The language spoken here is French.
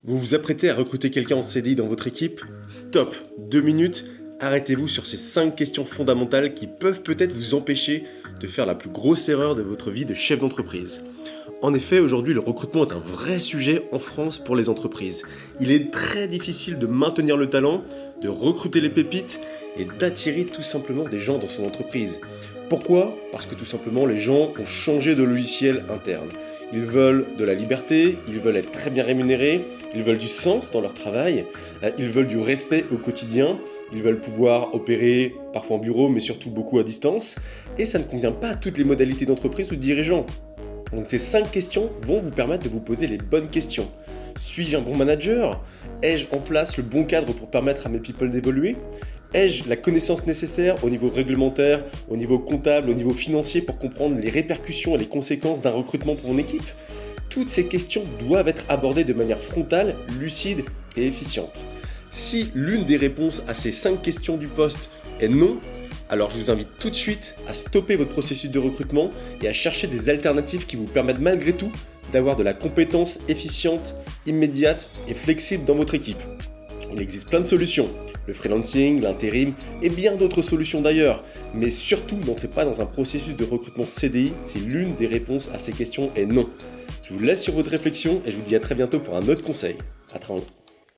Vous vous apprêtez à recruter quelqu'un en CDI dans votre équipe? Stop! 2 minutes, arrêtez-vous sur ces 5 questions fondamentales qui peuvent peut-être vous empêcher de faire la plus grosse erreur de votre vie de chef d'entreprise. En effet, aujourd'hui, le recrutement est un vrai sujet en France pour les entreprises. Il est très difficile de maintenir le talent, de recruter les pépites et d'attirer tout simplement des gens dans son entreprise. Pourquoi? Parce que tout simplement les gens ont changé de logiciel interne. Ils veulent de la liberté, ils veulent être très bien rémunérés, ils veulent du sens dans leur travail, ils veulent du respect au quotidien, ils veulent pouvoir opérer parfois en bureau mais surtout beaucoup à distance, et ça ne convient pas à toutes les modalités d'entreprise ou de dirigeants. Donc ces 5 questions vont vous permettre de vous poser les bonnes questions. Suis-je un bon manager? Ai-je en place le bon cadre pour permettre à mes people d'évoluer? Ai-je la connaissance nécessaire au niveau réglementaire, au niveau comptable, au niveau financier pour comprendre les répercussions et les conséquences d'un recrutement pour mon équipe? Toutes ces questions doivent être abordées de manière frontale, lucide et efficiente. Si l'une des réponses à ces 5 questions du poste est non, alors je vous invite tout de suite à stopper votre processus de recrutement et à chercher des alternatives qui vous permettent malgré tout d'avoir de la compétence efficiente, immédiate et flexible dans votre équipe. Il existe plein de solutions, le freelancing, l'intérim et bien d'autres solutions d'ailleurs, mais surtout n'entrez pas dans un processus de recrutement CDI si l'une des réponses à ces questions est non. Je vous laisse sur votre réflexion et je vous dis à très bientôt pour un autre conseil. À très bientôt.